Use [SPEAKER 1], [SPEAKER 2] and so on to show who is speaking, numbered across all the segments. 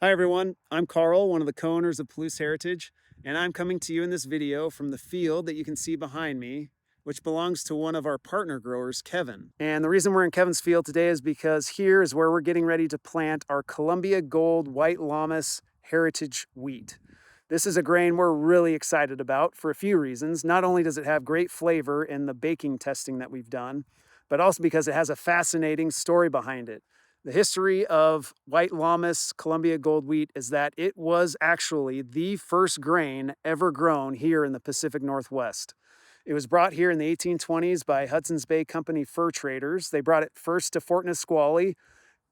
[SPEAKER 1] Hi everyone, I'm Carl, one of the co-owners of Palouse Heritage, and I'm coming to you in this video from the field that you can see behind me, which belongs to one of our partner growers, Kevin. And the reason we're in Kevin's field today is because here is where we're getting ready to plant our Columbia Gold White Lammas Heritage wheat. This is a grain we're really excited about for a few reasons. Not only does it have great flavor in the baking testing that we've done, but also because it has a fascinating story behind it. The history of White Lammas Columbia Gold wheat is that it was actually the first grain ever grown here in the Pacific Northwest. It was brought here in the 1820s by Hudson's Bay Company fur traders. They brought it first to Fort Nisqually,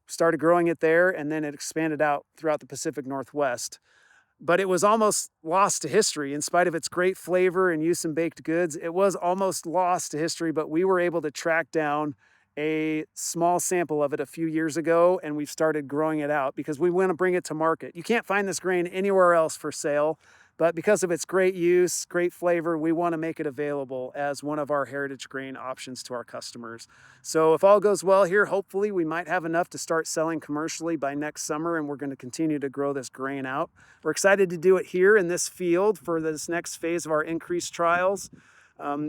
[SPEAKER 1] started growing it there, and then it expanded out throughout the Pacific Northwest. But it was almost lost to history. In spite of its great flavor and use in baked goods, it was almost lost to history, but we were able to track down a small sample of it a few years ago, and we've started growing it out because we want to bring it to market. You can't find this grain anywhere else for sale, but because of its great use, great flavor, we want to make it available as one of our heritage grain options to our customers. So if all goes well here, hopefully we might have enough to start selling commercially by next summer, and we're going to continue to grow this grain out. We're excited to do it here in this field for this next phase of our increased trials.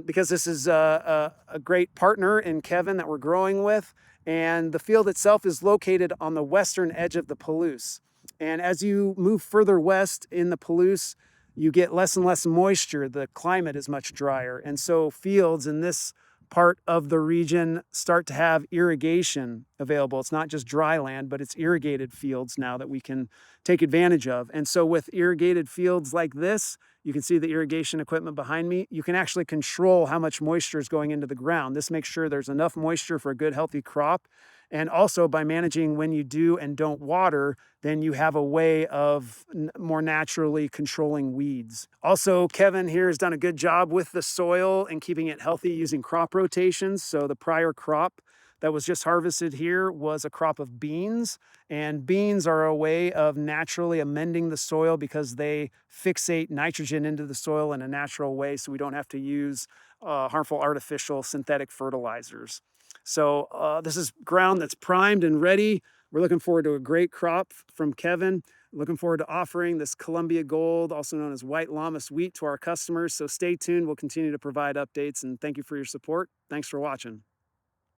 [SPEAKER 1] Because this is a great partner in Kevin that we're growing with. And the field itself is located on the western edge of the Palouse. And as you move further west in the Palouse, you get less and less moisture. The climate is much drier. And so fields in this part of the region start to have irrigation available. It's not just dry land, but it's irrigated fields now that we can take advantage of. And so with irrigated fields like this, you can see the irrigation equipment behind me. You can actually control how much moisture is going into the ground. This makes sure there's enough moisture for a good, healthy crop. And also by managing when you do and don't water, then you have a way of more naturally controlling weeds. Also, Kevin here has done a good job with the soil and keeping it healthy using crop rotations. So the prior crop that was just harvested here was a crop of beans, and beans are a way of naturally amending the soil because they fixate nitrogen into the soil in a natural way, so we don't have to use harmful artificial synthetic fertilizers. So this is ground that's primed and ready. We're looking forward to a great crop from Kevin. Looking forward to offering this Columbia Gold, also known as White Lammas wheat, to our customers. So stay tuned. We'll continue to provide updates, and thank you for your support. Thanks for watching.